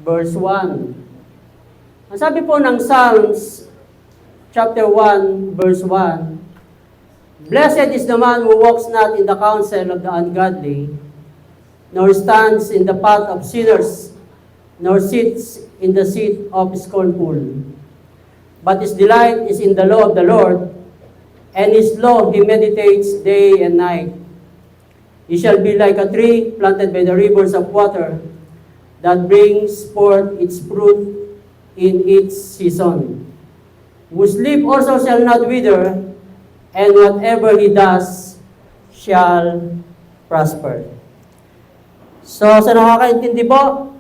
verse 1. Ang sabi po ng Psalms, chapter 1, verse 1, "Blessed is the man who walks not in the counsel of the ungodly, nor stands in the path of sinners, nor sits in the seat of scornful. But his delight is in the law of the Lord, and his law he meditates day and night. He shall be like a tree planted by the rivers of water, that brings forth its fruit in its season. Whose leaf also shall not wither, and whatever he does shall prosper." So, sa nakakaintindi po,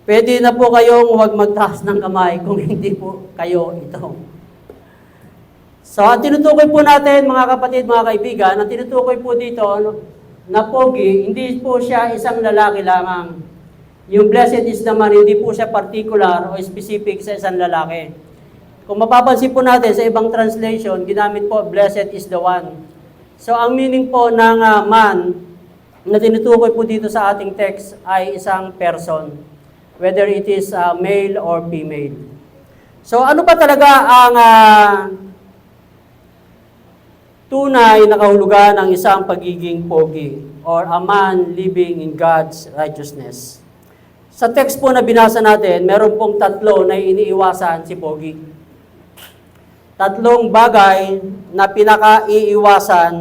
pwede na po kayong huwag magtaas ng kamay kung hindi po kayo ito. So, ang tinutukoy po natin, mga kapatid, mga kaibigan, ang tinutukoy po dito na pogi, hindi po siya isang lalaki lamang. Yung blessed is naman, hindi po siya particular o specific sa isang lalaki. Kung mapapansin po natin sa ibang translation, ginamit po, blessed is the one. So, ang meaning po ng man na tinutukoy po dito sa ating text ay isang person, whether it is male or female. So, ano ba talaga ang tunay na kahulugan ng isang pagiging pogi or a man living in God's righteousness? Sa text po na binasa natin, meron pong tatlo na iniiwasan si pogi. Tatlong bagay na pinaka-iiwasan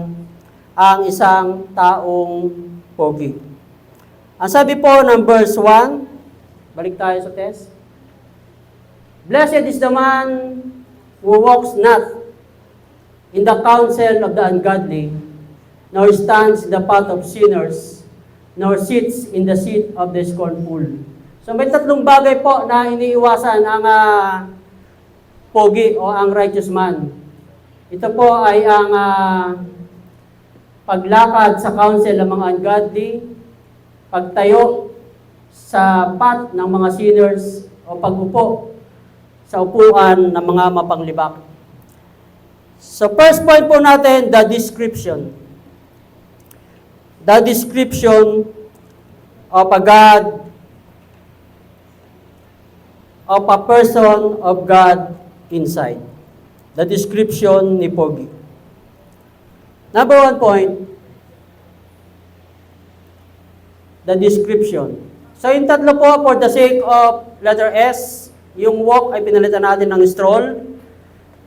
ang isang taong pogi. Ang sabi po ng verse 1, balik tayo sa text. "Blessed is the man who walks not in the counsel of the ungodly, nor stands in the path of sinners, nor sits in the seat of the scornful." So may tatlong bagay po na iniiwasan ang pogi o ang righteous man. Ito po ay ang paglakad sa counsel ng mga ungodly, pagtayo sa path ng mga sinners, o pag-upo sa upuan ng mga mapanglibak. So first point po natin, the description. The description of a God, of a person of God inside. The description ni pogi. Number 1 point, the description. So yung tatlo po, for the sake of letter S, yung walk ay pinalitan natin ng stroll.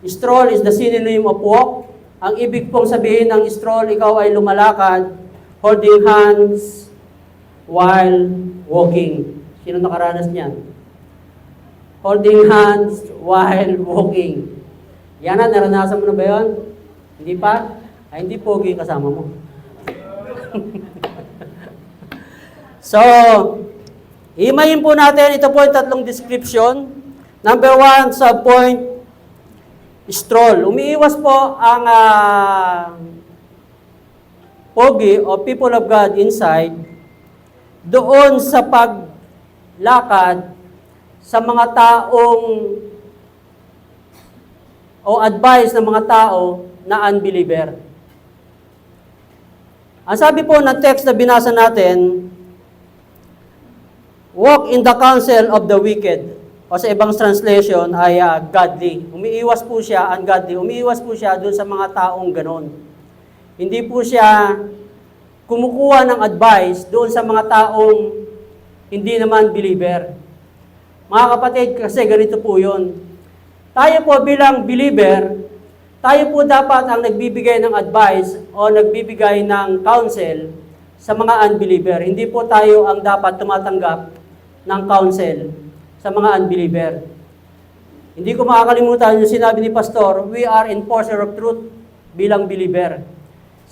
Stroll is the synonym of walk. Ang ibig pong sabihin ng stroll, ikaw ay lumalakad, holding hands while walking. Sino nakaranas niyan? Holding hands while walking. Yan na, naranasan mo na ba yun? Hindi pa? Ay, hindi pogi kasama mo. So, imayin po natin, ito po yung tatlong description. Number 1, subpoint, stroll. Umiiwas po ang pogi o people of God inside doon sa paglakad sa mga taong o advice ng mga tao na unbeliever. Ang sabi po ng text na binasa natin, walk in the counsel of the wicked. O sa ibang translation ay godly. Umiiwas po siya, ungodly. Umiiwas po siya doon sa mga taong ganon. Hindi po siya kumukuha ng advice doon sa mga taong hindi naman believer. Mga kapatid, kasi ganito po yun. Tayo po bilang believer, tayo po dapat ang nagbibigay ng advice o nagbibigay ng counsel sa mga unbeliever. Hindi po tayo ang dapat tumatanggap ng counsel sa mga unbeliever. Hindi ko makakalimutan yung sinabi ni Pastor, we are enforcer of truth bilang believer.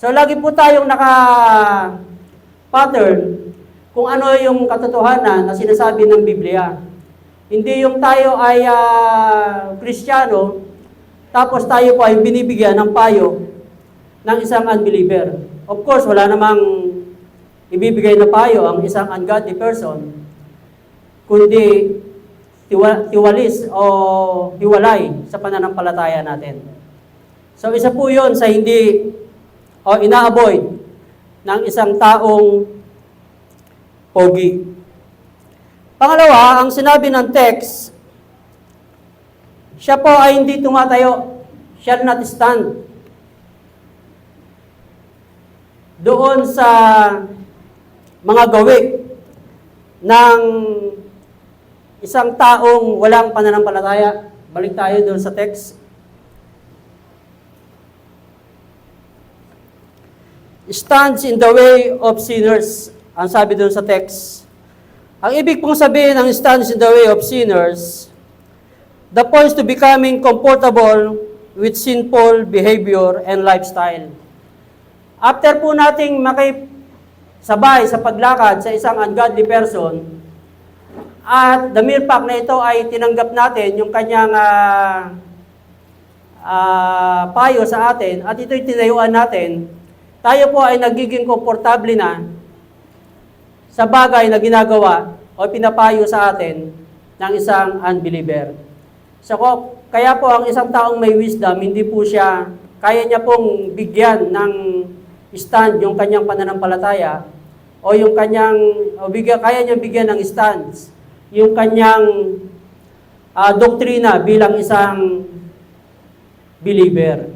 So lagi po tayong naka-pattern kung ano yung katotohanan na sinasabi ng Biblia. Hindi yung tayo ay Kristiyano, tapos tayo po ay binibigyan ng payo ng isang unbeliever. Of course, wala namang ibibigay na payo ang isang ungodly person, kundi tiwalis o hiwalay sa pananampalataya natin. So isa po yun sa hindi o ina-avoid ng isang taong pogi. Pangalawa, ang sinabi ng text, siya po ay hindi tumatayo, shall not stand. Doon sa mga gawi ng isang taong walang pananampalataya. Balik tayo doon sa text. Stands in the way of sinners. Ang sabi doon sa text. Ang ibig pong sabihin ng stands in the way of sinners, the points to becoming comfortable with sinful behavior and lifestyle. After po nating makisabay sa paglakad sa isang ungodly person, at the mere fact na ito ay tinanggap natin yung kanyang payo sa atin, at ito'y tinayuan natin, tayo po ay nagiging komportable na sa bagay na ginagawa o pinapayo sa atin ng isang unbeliever. So, kaya po ang isang taong may wisdom, hindi po siya, kaya niya pong bigyan ng stand yung kanyang pananampalataya o yung kanyang, kaya niya bigyan ng stance yung kanyang doktrina bilang isang believer.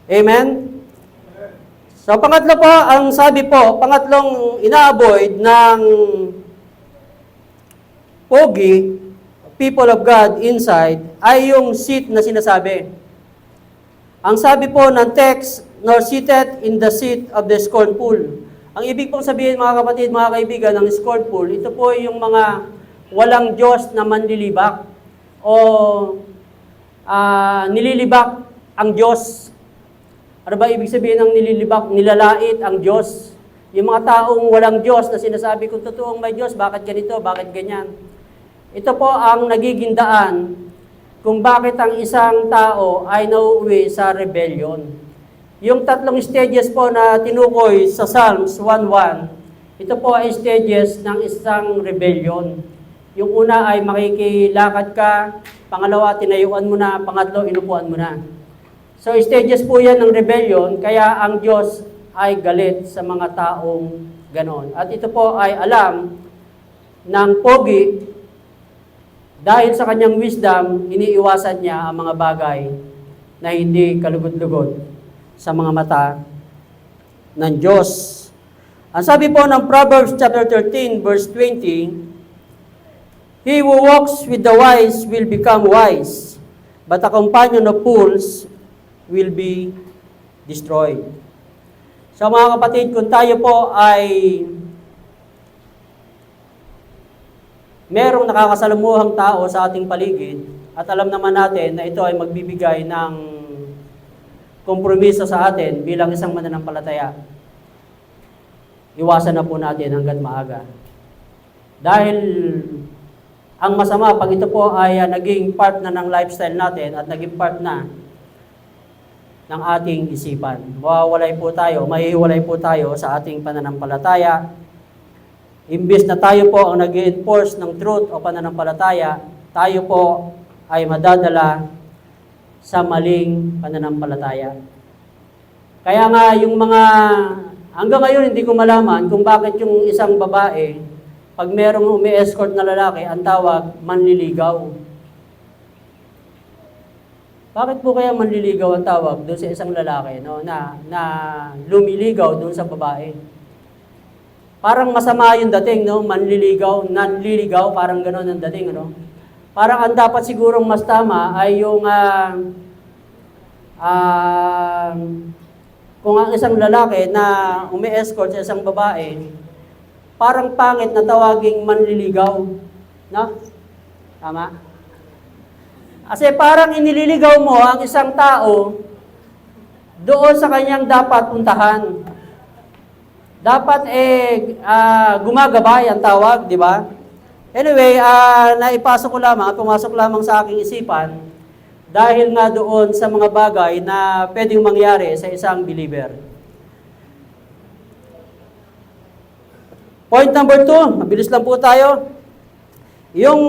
Amen? So, pangatlo po, ang sabi po, pangatlong ina-avoid ng pogi, people of God inside, ay yung seat na sinasabi. Ang sabi po ng text, nor seated in the seat of the scornful. Ang ibig pong sabihin, mga kapatid, mga kaibigan, ng scornful, ito po yung mga walang Diyos na manlilibak o nililibak ang Diyos. Ano ba ibig sabihin ng nililibak? Nilalait ang Diyos. Yung mga taong walang Diyos na sinasabi, kung totoong may Diyos, bakit ganito, bakit ganyan? Ito po ang nagiging daan kung bakit ang isang tao ay nauuwi sa rebellion. Yung tatlong stages po na tinukoy sa Psalms 1:1, ito po ay stages ng isang rebellion. Yung una ay makikilakad ka, pangalawa, tinayuan mo na, pangatlo, inupuan mo na. So, stages po yan ng rebellion, kaya ang Diyos ay galit sa mga taong ganon. At ito po ay alam ng pogi, dahil sa kanyang wisdom, iniiwasan niya ang mga bagay na hindi kalugod-lugod sa mga mata ng Diyos. Ang sabi po ng Proverbs chapter 13, verse 20, he who walks with the wise will become wise, but a companion of fools will be destroyed. So mga kapatid, kung tayo po ay merong nakakasalamuhang tao sa ating paligid, at alam naman natin na ito ay magbibigay ng kompromiso sa atin bilang isang mananampalataya, iwasan na po natin hanggat maaga. Dahil ang masama, pag ito po ay naging part na ng lifestyle natin at naging part na ng ating isipan, mahihiwalay po tayo sa ating pananampalataya. Imbes na tayo po ang nag-enforce ng truth o pananampalataya, tayo po ay madadala sa maling pananampalataya. Kaya nga yung mga, hanggang ngayon hindi ko malaman kung bakit yung isang babae, pag merong umi-escort na lalaki, ang tawag, manliligaw. Bakit po kaya manliligaw ang tawag doon sa isang lalaki, no, na lumiligaw doon sa babae? Parang masama yung dating, no? Manliligaw, nanliligaw, parang gano'n ang dating, no? Parang ang dapat sigurong mas tama ay yung kung ang isang lalaki na umi-escort sa isang babae, parang pangit na tawaging manliligaw, no? Tama? Kasi parang inililigaw mo ang isang tao doon sa kanyang dapat puntahan. Dapat gumagabay ang tawag, di ba? Anyway, naipasok ko lamang at pumasok lamang sa aking isipan dahil nga doon sa mga bagay na pwedeng mangyari sa isang believer. Point number 2, mabilis lang po tayo. Yung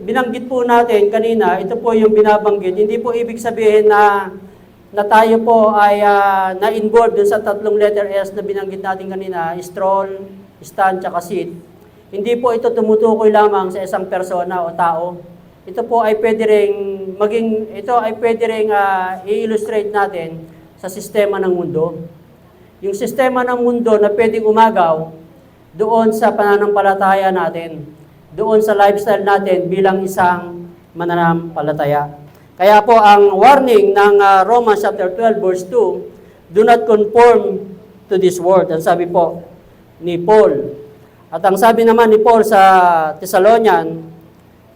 binanggit po natin kanina, ito po yung binabanggit. Hindi po ibig sabihin na tayo po ay na-involved dun sa tatlong letter S na binanggit natin kanina, stroll, stand tsaka seat, hindi po ito tumutukoy lamang sa isang persona o tao. Ito po ay pwede ring i-illustrate natin sa sistema ng mundo. Yung sistema ng mundo na pwedeng umagaw doon sa pananampalataya natin, doon sa lifestyle natin bilang isang mananampalataya. Kaya po ang warning ng Romans chapter 12 verse 2, do not conform to this world. Ang sabi po ni Paul. At ang sabi naman ni Paul sa Thessalonian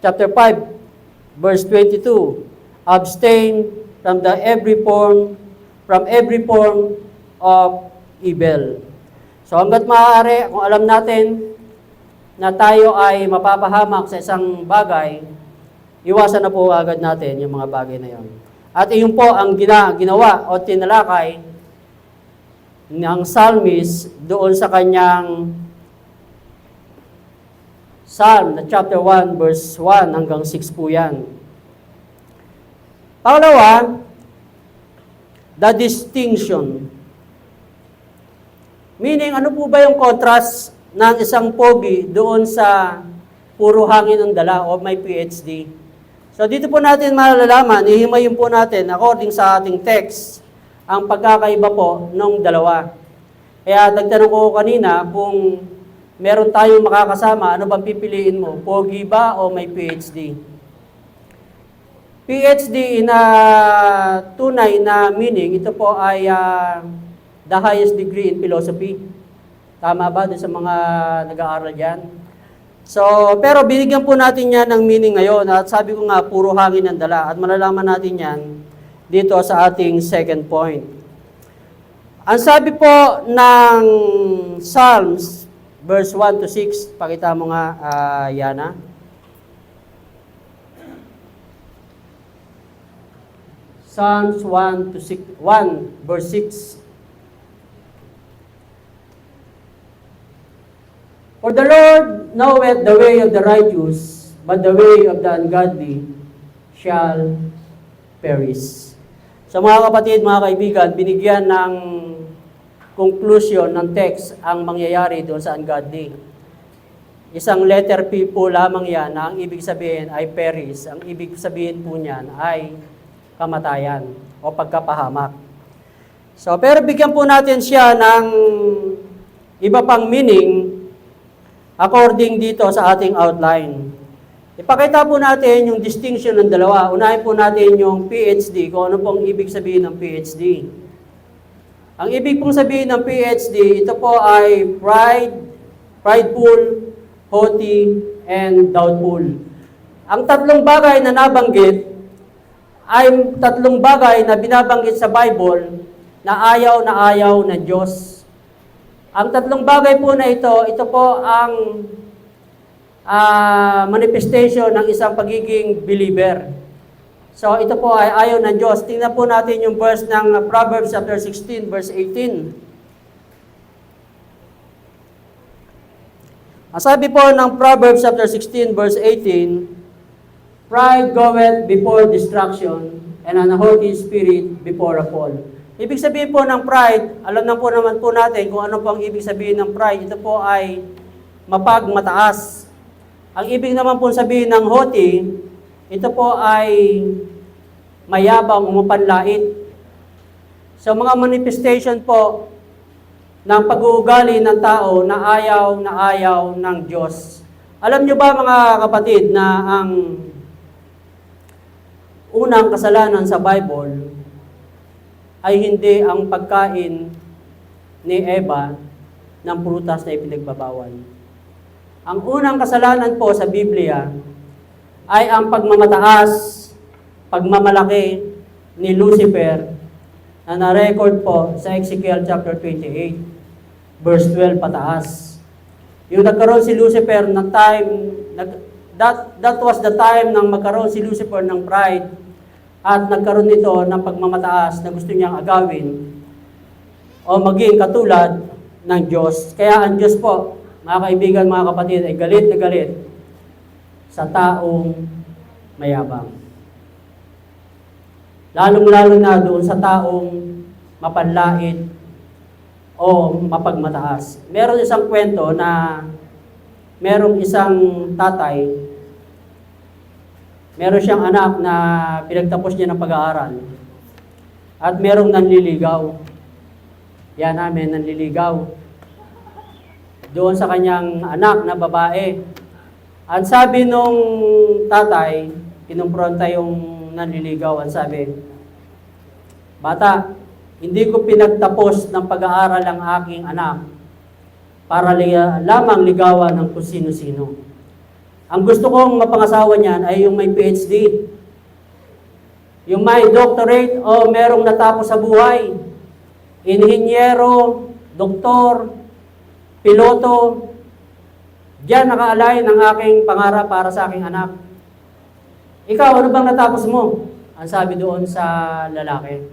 chapter 5 verse 22, abstain from every form of evil. So hanggat maaari, kung alam natin na tayo ay mapapahamak sa isang bagay, iwasan na po agad natin yung mga bagay na yon. At iyon po ang ginawa o tinalakay ng psalmist doon sa kanyang Psalm na chapter 1 verse 1 hanggang 6 po yan. Pangalawa, the distinction. Meaning, ano po ba yung contrast ng isang pogi doon sa puro hangin ng dala o may PhD? So dito po natin malalaman, ihimayin po natin according sa ating text, ang pagkakaiba po ng dalawa. Kaya nagtanong ko kanina kung meron tayong makakasama, ano bang pipiliin mo? Pogi ba o may PhD? PhD in a tunay na meaning, ito po ay the highest degree in philosophy. Tama ba doon sa mga nag-aaral yan? So, pero binigyan po natin yan ng meaning ngayon. At sabi ko nga, puro hangin ang dala. At malalaman natin yan dito sa ating second point. Ang sabi po ng Psalms, verse 1 to 6, pakita mo nga, Yana. Psalms 1 to 6, 1 verse 6. For the Lord knoweth the way of the righteous, but the way of the ungodly shall perish. So mga kapatid, mga kaibigan, binigyan ng conclusion ng text ang mangyayari doon sa ungodly. Isang letter P po lamang yan na ang ibig sabihin ay perish. Ang ibig sabihin po niyan ay kamatayan o pagkapahamak. So, pero bigyan po natin siya ng iba pang meaning according dito sa ating outline. Ipakita po natin yung distinction ng dalawa. Unahin po natin yung PhD, kung ano pong ibig sabihin ng PhD. Ang ibig pong sabihin ng PhD, ito po ay prideful, haughty, and doubtful. Ang tatlong bagay na nabanggit ay tatlong bagay na binabanggit sa Bible na ayaw ng Diyos. Ang tatlong bagay po na ito po ang manifestation ng isang pagiging believer. So ito po ay ayaw ng Diyos. Tingnan po natin yung verse ng Proverbs chapter 16 verse 18. Ang sabi po ng Proverbs chapter 16 verse 18, pride goeth before destruction, and an haughty spirit before a fall. Ibig sabihin po ng pride, alam na po naman po natin kung ano po ang ibig sabihin ng pride. Ito po ay mapagmataas. Ang ibig naman po sabihin ng haughty, ito po ay mayabang o mapanlait. So mga manifestation po ng pag-uugali ng tao na ayaw ng Diyos. Alam nyo ba mga kapatid na ang unang kasalanan sa Bible ay hindi ang pagkain ni Eva ng prutas na ipinagbabawal. Ang unang kasalanan po sa Biblia ay ang pagmamataas, pagmamalaki ni Lucifer na na-record po sa Ezekiel chapter 28, verse 12 pataas. Yung nagkaroon si Lucifer ng time, that was the time nang magkaroon si Lucifer ng pride at nagkaroon nito ng pagmamataas na gusto niyang agawin o maging katulad ng Diyos. Kaya ang Diyos po, mga kaibigan, mga kapatid, ay galit na galit sa taong mayabang. Lalong-lalo na doon sa taong mapanlait o mapagmataas. Meron isang kwento na merong isang tatay, meron siyang anak na pinagtapos niya ng pag-aaral at merong nanliligaw. Yan namin, nanliligaw doon sa kanyang anak na babae. At sabi nung tatay, kinumpronta yung nanliligaw, at sabi, "Bata, hindi ko pinagtapos ng pag-aaral ang aking anak para lamang ligawan ng kung sino-sino. Ang gusto kong mapangasawa niyan ay yung may PhD, yung may doctorate o merong natapos sa buhay, inhinyero, doktor, piloto. Diyan nakaalay ng aking pangarap para sa aking anak. Ikaw, ano bang natapos mo?" Ang sabi doon sa lalaki.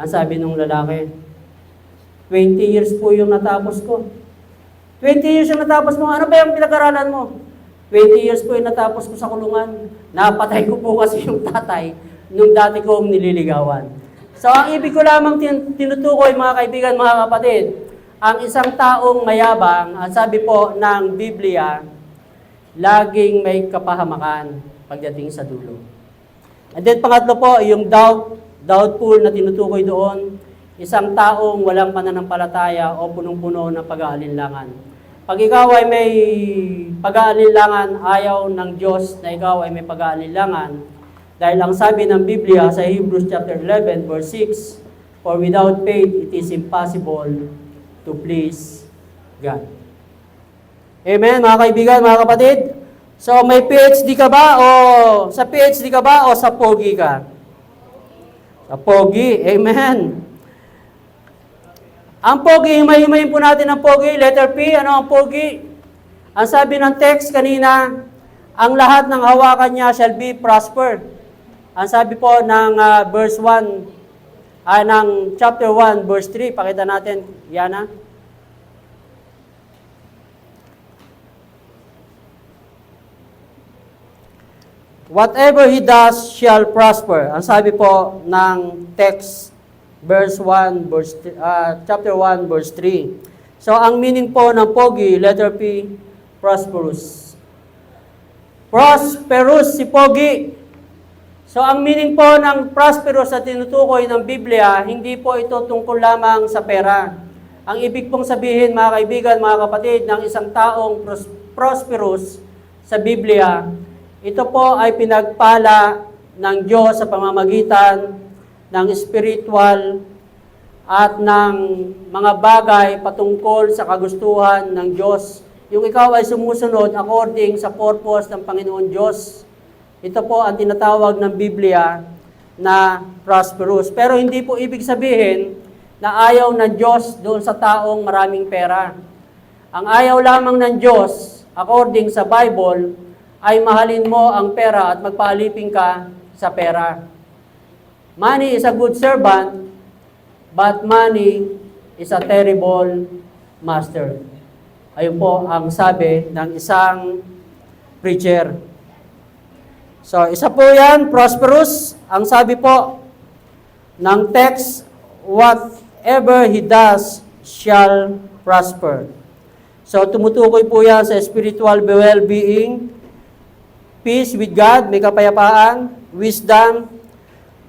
Ang sabi nung lalaki, 20 years po yung natapos ko. 20 years yung natapos mo. Ano ba yung pinag-aralan mo? 20 years po yung natapos ko sa kulungan. Napatay ko po kasi yung tatay nung dati kong nililigawan. So, ang ibig ko lamang tinutukoy, mga kaibigan, mga kapatid, ang isang taong mayabang, ang sabi po ng Biblia, laging may kapahamakan pagdating sa dulo. And then, pangatlo po, yung doubtful na tinutukoy doon, isang taong walang pananampalataya o punong-puno ng pag-aalinlangan. Pag ikaw ay may pag-aalinlangan, ayaw ng Diyos na ikaw ay may pag-aalinlangan. Dahil ang sabi ng Biblia sa Hebrews chapter 11, verse 6, "For without faith, it is impossible to please God." Amen, mga kaibigan, mga kapatid. So, may PhD ka ba o sa PhD ka ba o sa pogi ka? Sa pogi, amen. Ang pogi, himay-himayin po natin ang pogi. Letter P, ano ang pogi? Ang sabi ng text kanina, ang lahat ng hawakan niya shall be prospered. Ang sabi po ng verse 1, ng chapter 1, verse 3, pakita natin, Yana. Whatever he does shall prosper. Ang sabi po ng text, chapter 1, verse 3. So, ang meaning po ng pogi, letter P, prosperous. Prosperous si pogi. So, ang meaning po ng prosperous na tinutukoy ng Biblia, hindi po ito tungkol lamang sa pera. Ang ibig pong sabihin, mga kaibigan, mga kapatid, ng isang taong prosperous sa Biblia, ito po ay pinagpala ng Diyos sa pamamagitan ng spiritual at ng mga bagay patungkol sa kagustuhan ng Diyos. Yung ikaw ay sumusunod according sa purpose ng Panginoon Diyos. Ito po ang tinatawag ng Biblia na prosperous. Pero hindi po ibig sabihin na ayaw ng Diyos doon sa taong maraming pera. Ang ayaw lamang ng Diyos, according sa Bible, ay mahalin mo ang pera at magpaalipin ka sa pera. Money is a good servant, but money is a terrible master. Ayun po ang sabi ng isang preacher. So, isa po yan, prosperous. Ang sabi po ng text, whatever he does shall prosper. So, tumutukoy po yan sa spiritual well-being, peace with God, may kapayapaan, wisdom,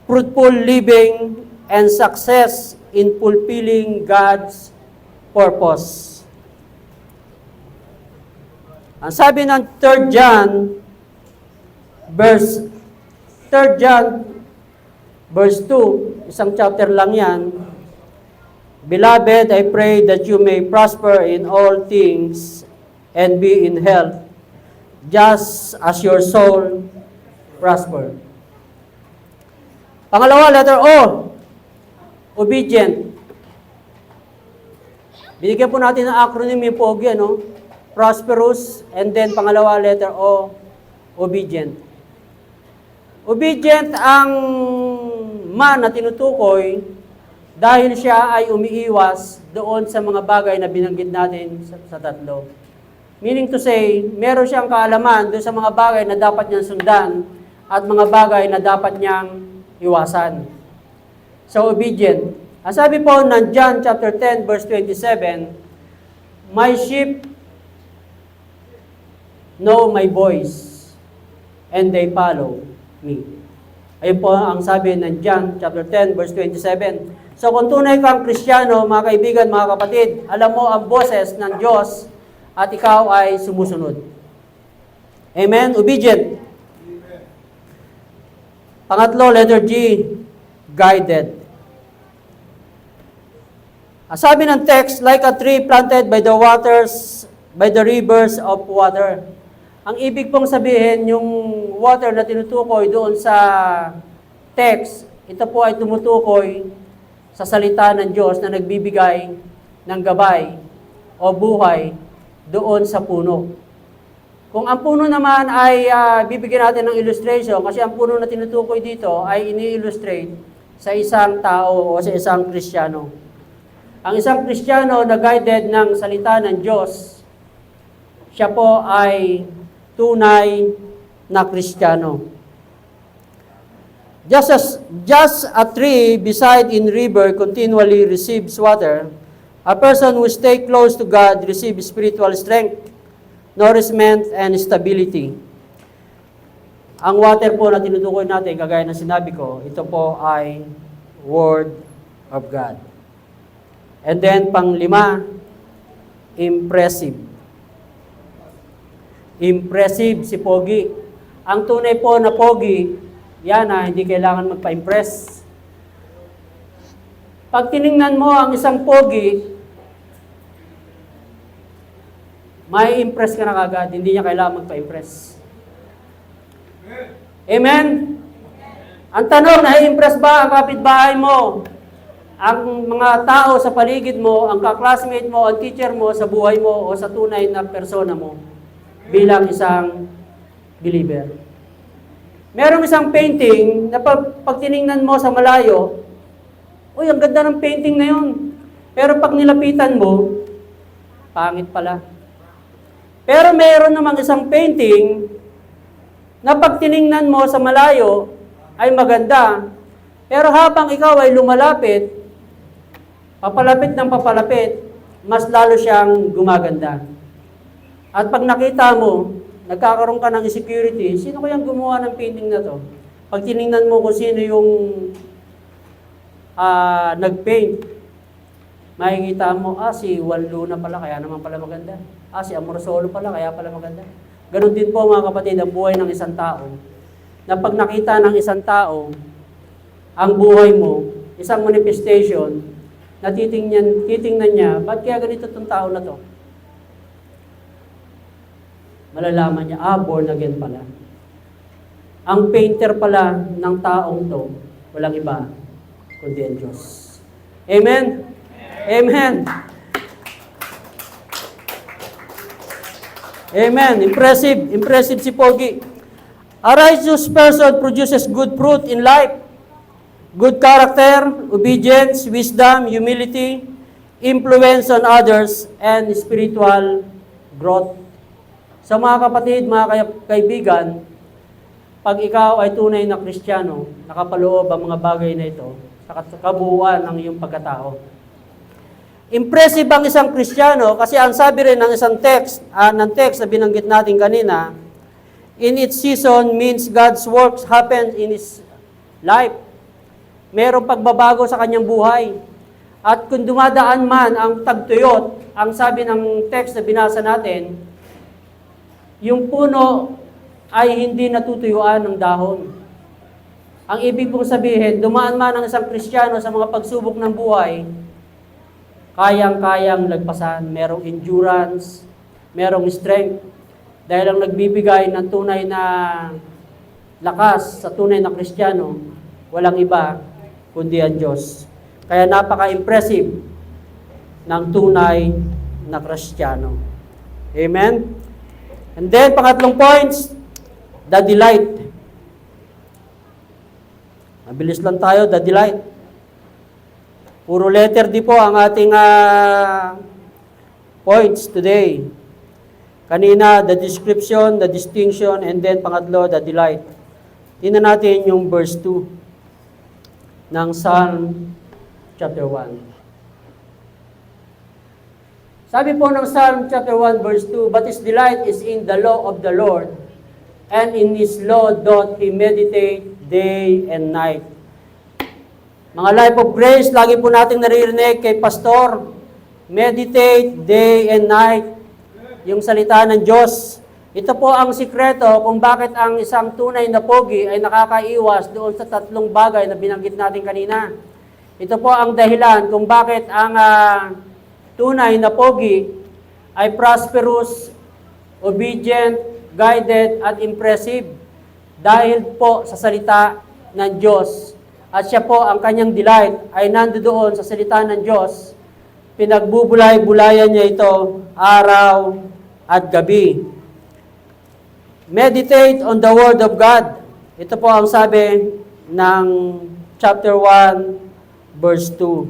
fruitful living, and success in fulfilling God's purpose. Ang sabi ng 3 John, verse 2, isang chapter lang yan, "Beloved, I pray that you may prosper in all things and be in health, just as your soul prosper." Pangalawa, letter O, obedient. Binigyan po natin ng acronym yung POGI, ano? Prosperous, and then pangalawa, letter O, obedient. Obedient ang man na tinutukoy dahil siya ay umiiwas doon sa mga bagay na binanggit natin sa tatlo. Meaning to say, meron siyang kaalaman doon sa mga bagay na dapat niyang sundan at mga bagay na dapat niyang iwasan. So, obedient. Ang sabi po ng John chapter 10 verse 27, "My sheep know my voice, and they follow me." Ayun po ang sabi ng John chapter 10 verse 27. So kung tunay kang Kristiyano, mga kaibigan, mga kapatid, alam mo ang boses ng Diyos at ikaw ay sumusunod. Amen? Obedient. Pangatlo, letter G, guided. Ang sabi ng text, like a tree planted by the waters, by the rivers of water. Ang ibig pong sabihin, yung water na tinutukoy doon sa text, ito po ay tumutukoy sa salita ng Diyos na nagbibigay ng gabay o buhay doon sa puno. Kung ang puno naman ay bibigyan natin ng illustration, kasi ang puno na tinutukoy dito ay ini-illustrate sa isang tao o sa isang Kristiyano. Ang isang Kristiyano na guided ng salita ng Diyos, siya po ay tunay na Kristiyano. Just a tree beside in river continually receives water, a person who stay close to God receives spiritual strength, nourishment, and stability. Ang water po na tinutukoy natin, kagaya ng sinabi ko, ito po ay Word of God. And then, pang-5, impressive. Impressive si Pogi. Ang tunay po na Pogi, yan hindi kailangan magpa-impress. Pag tiningnan mo ang isang Pogi, may impress ka na kagad, hindi niya kailangan magpa-impress. Amen? Ang tanong, na-impress ba ang kapitbahay mo? Ang mga tao sa paligid mo, ang ka-classmate mo, ang teacher mo sa buhay mo o sa tunay na persona mo bilang isang believer. Merong isang painting na pag tiningnan mo sa malayo, uy, ang ganda ng painting na yun. Pero pag nilapitan mo, pangit pala. Pero meron namang isang painting na pag tiningnan mo sa malayo ay maganda. Pero habang ikaw ay lumalapit, papalapit ng papalapit, mas lalo siyang gumaganda. At pag nakita mo, nagkakaroon ka ng insecurity, sino kayang gumawa ng painting na to? Pag tiningnan mo kung sino yung nag-paint, makikita mo, si Juan Luna pala, kaya naman pala maganda. Si Amor Solo pala, kaya pala maganda. Ganon din po mga kapatid, ang buhay ng isang tao. Na pag nakita ng isang tao, ang buhay mo, isang manifestation, na titingnan niya, ba't kaya ganito itong tao na to? Malalaman niya, born again pala. Ang painter pala ng taong to, walang iba, kundi ang Diyos. Amen? Amen. Amen. Impressive. Impressive si Pogi. A righteous person produces good fruit in life. Good character, obedience, wisdom, humility, influence on others, and spiritual growth. Sa mga kapatid, mga kaibigan, pag ikaw ay tunay na Kristiyano, nakapaloob ang mga bagay na ito sa kabuuan ng iyong pagkatao. Impressive ang isang Kristiyano kasi ang sabi rin ng isang text na binanggit natin kanina, in its season means God's works happen in his life. Merong pagbabago sa kanyang buhay. At kung dumadaan man ang tagtuyot, ang sabi ng text na binasa natin, yung puno ay hindi natutuyuan ng dahon. Ang ibig pong sabihin, dumaan man ang isang Kristiyano sa mga pagsubok ng buhay, kayang-kayang lagpasan, merong endurance, merong strength, dahil ang nagbibigay ng tunay na lakas sa tunay na Kristiyano, walang iba, kundi ang Diyos. Kaya napaka-impressive ng tunay na Kristiyano. Amen? And then, pangatlong points, the delight. Mabilis lang tayo, the delight. Puro letter D po ang ating points today. Kanina, the description, the distinction, and then pangatlo, the delight. Tingnan natin yung verse 2 ng Psalm chapter 1. Sabi po ng Psalm chapter 1 verse 2, "But his delight is in the law of the Lord, and in his law doth he meditate day and night." Mga Life of Grace, lagi po natin naririnig kay Pastor, meditate day and night, yung salita ng Diyos. Ito po ang sikreto kung bakit ang isang tunay na pogi ay nakakaiwas doon sa tatlong bagay na binanggit natin kanina. Ito po ang dahilan kung bakit ang tunay na pogi ay prosperous, obedient, guided, at impressive dahil po sa salita ng Diyos. At siya po, ang kanyang delight ay nandoon sa salita ng Diyos. Pinagbubulay-bulayan niya ito araw at gabi. Meditate on the Word of God. Ito po ang sabi ng chapter 1, verse 2.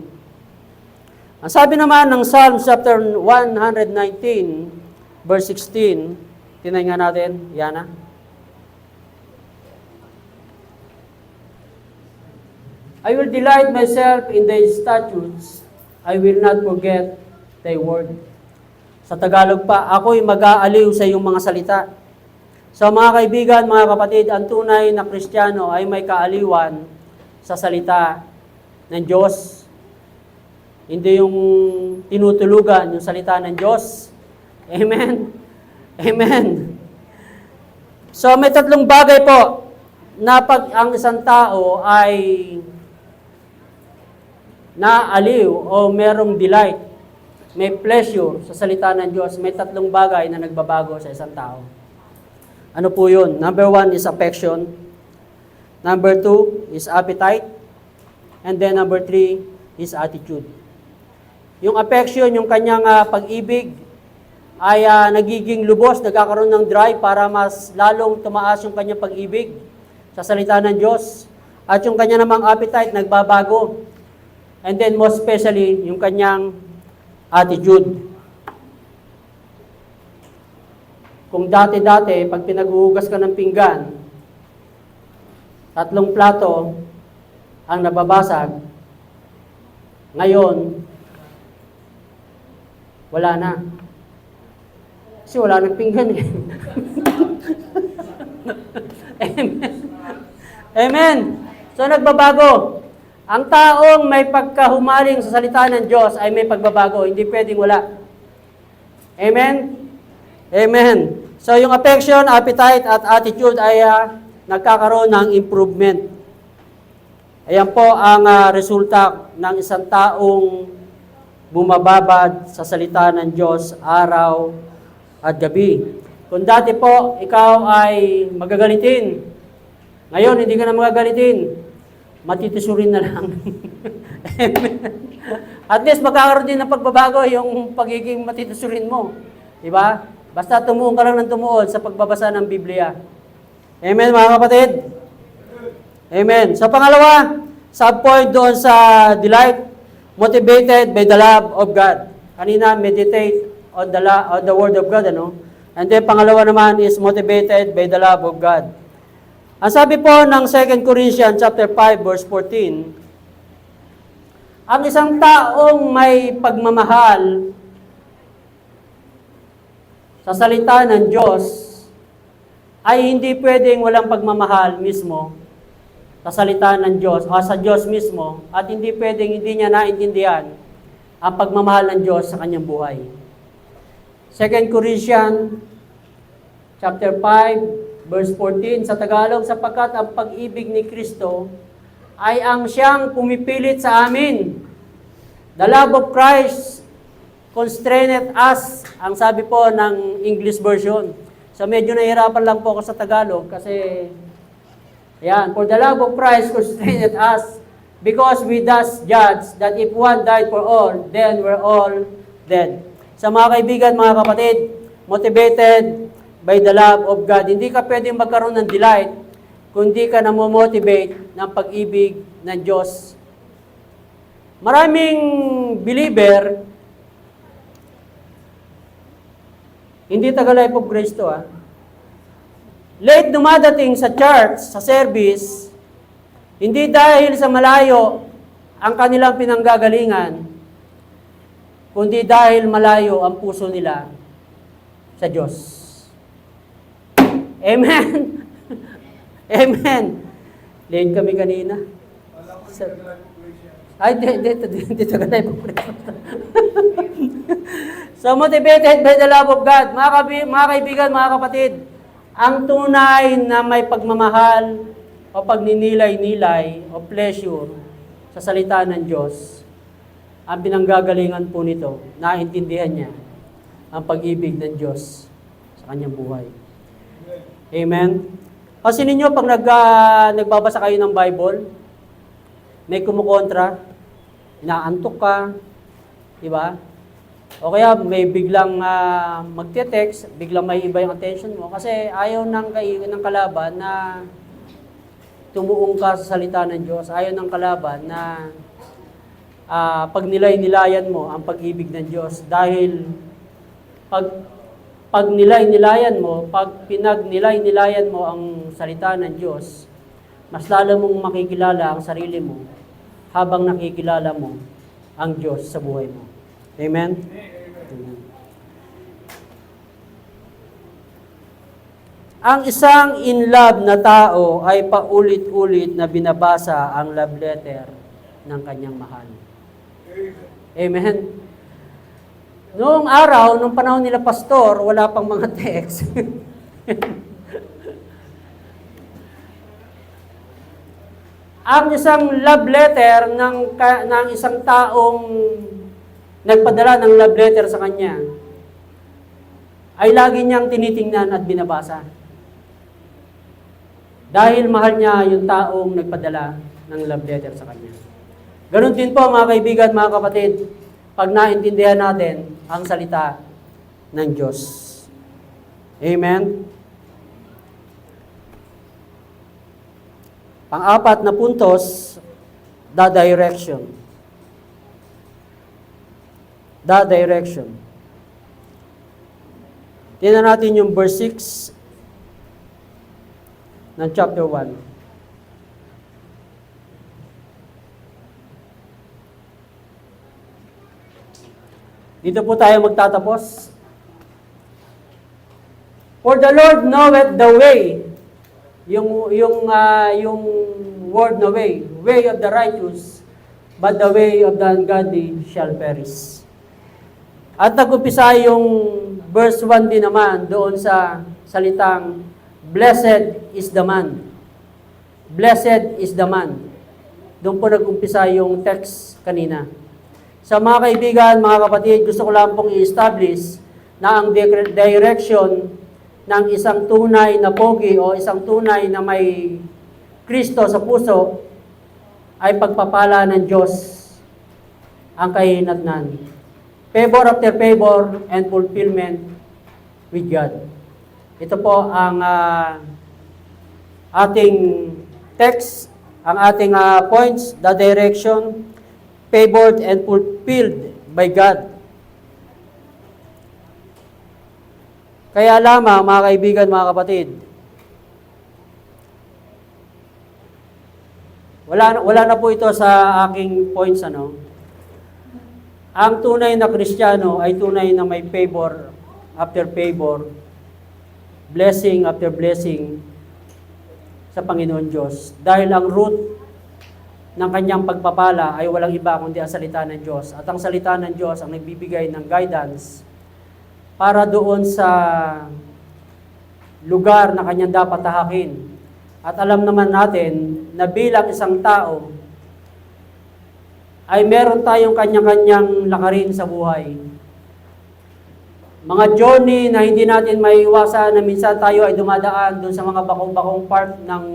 Ang sabi naman ng Psalm chapter 119, verse 16, tingnan nga natin, Yana. "I will delight myself in thy statutes, I will not forget thy word." Sa Tagalog pa, ako'y mag-aaliw sa iyong mga salita. So mga kaibigan, mga kapatid, ang tunay na Kristiyano ay may kaaliwan sa salita ng Diyos. Hindi yung tinutulugan yung salita ng Diyos. Amen? Amen. So may tatlong bagay po na pag ang isang tao ay naaliw o merong delight, may pleasure sa salita ng Diyos, may tatlong bagay na nagbabago sa isang tao. Ano po yun? Number 1 is affection. Number 2 is appetite. And then number 3 is attitude. Yung affection, yung kanyang pag-ibig, ay nagiging lubos, nagkakaroon ng drive para mas lalong tumaas yung kanyang pag-ibig sa salita ng Diyos. At yung kanya namang appetite, nagbabago. And then most especially, yung kanyang attitude. Kung dati-dati, pag pinaghuhugas ka ng pinggan, 3 plato ang nababasag, ngayon, wala na. Kasi wala nang pinggan eh. Amen. Amen. So nagbabago. Ang taong may pagkahumaling sa salita ng Diyos ay may pagbabago. Hindi pwedeng wala. Amen? Amen. So yung affection, appetite, at attitude ay nagkakaroon ng improvement. Ayan po ang resulta ng isang taong bumababad sa salita ng Diyos araw at gabi. Kung dati po, ikaw ay magagalitin. Ngayon, hindi ka na magagalitin. Matitisurin na lang. At least magkakaroon din ng pagbabago yung pagiging matitisurin mo. Diba? Basta tumuon ka lang ng tumuon sa pagbabasa ng Biblia. Amen, mga kapatid? Amen. So pangalawa, subpoint doon sa delight, motivated by the love of God. Kanina, meditate on the Word of God, ano? And then pangalawa naman is motivated by the love of God. Ang sabi po ng 2 Corinthians chapter 5 verse 14, ang isang taong may pagmamahal sa salita ng Diyos ay hindi pwedeng walang pagmamahal mismo sa salita ng Diyos o sa Diyos mismo, at hindi pwedeng hindi niya naintindihan ang pagmamahal ng Diyos sa kanyang buhay. 2 Corinthians chapter 5 verse 14, sa Tagalog, sapagkat ang pag-ibig ni Kristo ay ang siyang pumipilit sa amin. The love of Christ constraineth us, ang sabi po ng English version. So medyo nahihirapan lang po ako sa Tagalog kasi, yan, for the love of Christ constraineth us, because we thus judge that if one died for all, then we're all dead. Sa mga kaibigan, mga kapatid, motivated by the love of God. Hindi ka pwedeng magkaroon ng delight kung di ka namomotivate ng pag-ibig ng Diyos. Maraming believer, hindi taga Life of Grace to late dumadating sa church, sa service, hindi dahil sa malayo ang kanilang pinanggagalingan, kundi dahil malayo ang puso nila sa Diyos. Amen. Amen. Late kami kanina. Ay, dito ka tayo. So, motivated by the love of God. Mga kaibigan, mga kapatid, ang tunay na may pagmamahal o pagninilay-nilay o pleasure sa salita ng Diyos, ang pinanggagalingan po nito, naintindihan niya ang pag-ibig ng Diyos sa kanyang buhay. Amen? Kasi ninyo, pag nagbabasa kayo ng Bible, may kumukontra, inaantok ka, di ba? O kaya may biglang magte-text, biglang may iba yung attention mo, kasi ayaw ng kalaban na tumuong ka sa salita ng Diyos, ayaw ng kalaban na pag nilay-nilayan mo ang pag-ibig ng Diyos, dahil pag nilay-nilayan mo, pag pinag-nilay-nilayan mo ang salita ng Diyos, mas lalo mong makikilala ang sarili mo habang nakikilala mo ang Diyos sa buhay mo. Amen? Amen. Ang isang in love na tao ay paulit-ulit na binabasa ang love letter ng kanyang mahal. Amen? Noong araw, nung panahon nila pastor, wala pang mga text. Ang isang love letter ng isang taong nagpadala ng love letter sa kanya ay lagi niyang tinitingnan at binabasa. Dahil mahal niya yung taong nagpadala ng love letter sa kanya. Ganon din po mga kaibigan, mga kapatid, pag naintindihan natin ang salita ng Diyos. Amen? Pang-apat na puntos, the direction. The direction. Tingnan natin yung verse 6 ng chapter 1. Dito po tayo magtatapos. For the Lord knoweth the way. Yung word na way of the righteous, but the way of the ungodly shall perish. At nag-umpisa yung verse 1 din naman doon sa salitang, blessed is the man. Blessed is the man. Doon po nag-umpisa yung text kanina. Sa mga kaibigan, mga kapatid, gusto ko lang pong i-establish na ang direction ng isang tunay na pogi o isang tunay na may Kristo sa puso ay pagpapala ng Diyos ang kahinatnan. Favor after favor and fulfillment with God. Ito po ang ating text, ang ating points, the direction, favored and fulfilled by God. Kaya lamang, mga kaibigan, mga kapatid, wala na po ito sa aking points, Ang tunay na Kristiyano ay tunay na may favor after favor, blessing after blessing sa Panginoon Diyos. Dahil ang root ng kanyang pagpapala ay walang iba kundi ang salita ng Diyos. At ang salita ng Diyos ang nagbibigay ng guidance para doon sa lugar na kanyang dapat tahakin. At alam naman natin na bilang isang tao, ay meron tayong kanya-kanyang lakarin sa buhay. Mga journey na hindi natin maiiwasan na minsan tayo ay dumadaan doon sa mga bakong-bakong part ng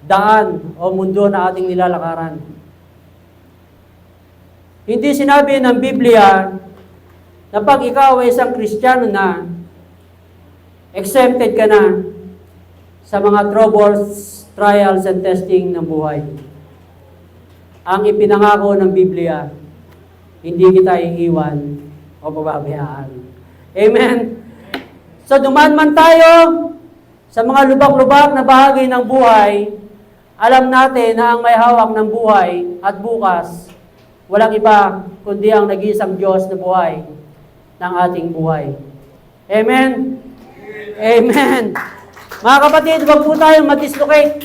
daan o mundo na ating nilalakaran. Hindi sinabi ng Biblia na pag ikaw ay isang Kristiyano na, exempted ka na sa mga troubles, trials, and testing ng buhay. Ang ipinangako ng Biblia, hindi kita iiwan o pababayaan. Amen? So dumaan man tayo sa mga lubak-lubak na bahagi ng buhay, alam natin na ang may hawak ng buhay at bukas, walang iba kundi ang nag-iisang Diyos na buhay ng ating buhay. Amen? Amen. Mga kapatid, huwag po tayong mag-dislocate.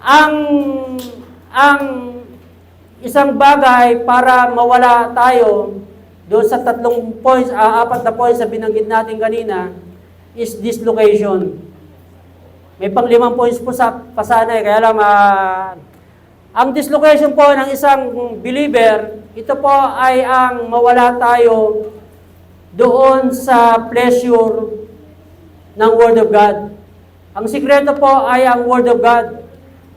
Ang isang bagay para mawala tayo doon sa 4 points, 4 na points na binanggit natin kanina is dislocation. May pang 5 points po sa pasanay, kaya lang ang dislocation po ng isang believer, ito po ay ang mawala tayo doon sa pleasure ng Word of God. Ang sikreto po ay ang Word of God.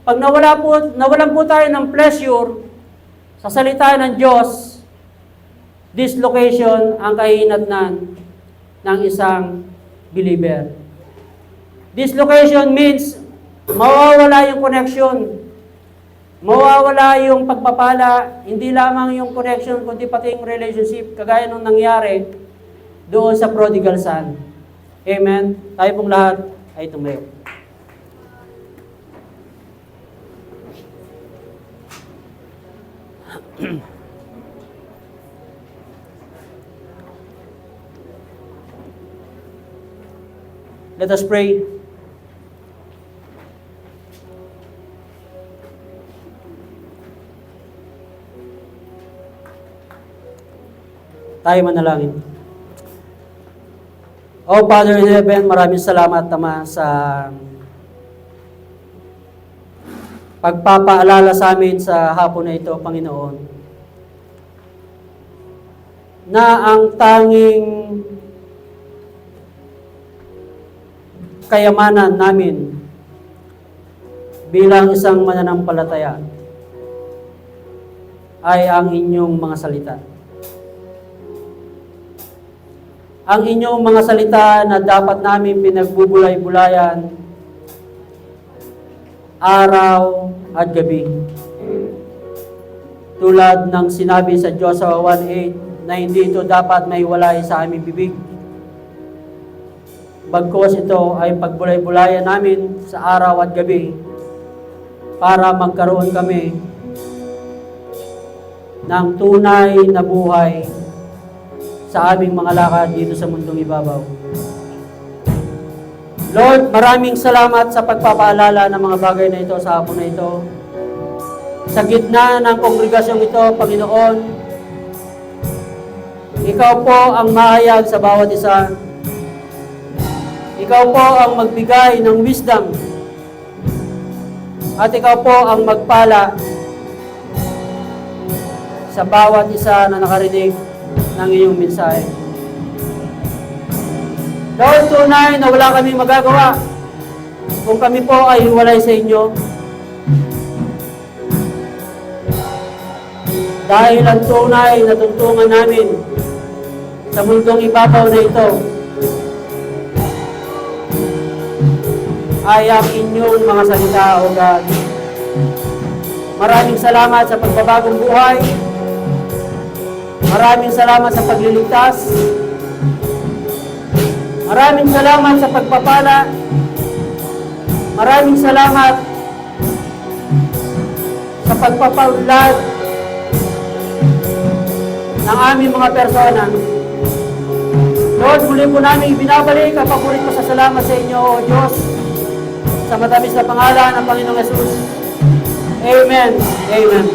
Pag nawalan po tayo ng pleasure sa salita ng Diyos, dislocation ang kahinatnan ng isang believer. Dislocation means mawawala yung connection. Mawawala yung pagpapala, hindi lamang yung connection, kundi pati yung relationship, kagaya nung nangyari doon sa prodigal son. Amen? Tayo pong lahat ay tumayo. Let us pray. Tayo manalangin. Oh Father in Heaven, maraming salamat Ama sa pagpapaalala sa amin sa hapon na ito, Panginoon, na ang tanging kayamanan namin bilang isang mananampalataya ay ang inyong mga salita. Ang inyong mga salita na dapat namin pinagbubulay-bulayan araw at gabi. Tulad ng sinabi sa Joshua 1:8 na hindi ito dapat maiwalay sa aming bibig. Bagkos ito ay pagbulay-bulayan namin sa araw at gabi para magkaroon kami ng tunay na buhay sa aming mga lakad dito sa mundong ibabaw. Lord, maraming salamat sa pagpapaalala ng mga bagay na ito sa hapon na ito. Sa gitna ng kongregasyong ito, Panginoon, Ikaw po ang mahayag sa bawat isa. Ikaw po ang magbigay ng wisdom. At Ikaw po ang magpala sa bawat isa na nakarinig ng iyong mensahe. Lord, tunay na wala kami magagawa kung kami po ay hiwalay sa inyo. Dahil ang tunay na tungtungan namin sa mundong ibabaw na ito ay ang inyong mga salita, O God. Maraming salamat sa pagbabagong buhay. Maraming salamat sa pagliligtas. Maraming salamat sa pagpapala. Maraming salamat sa pagpapaunlad ng aming mga persona. Lord, muli po namin ibinabalik ang paborit ko sa salamat sa inyo, O Diyos, sa matamis na pangalan ng Panginoong Yesus. Amen. Amen.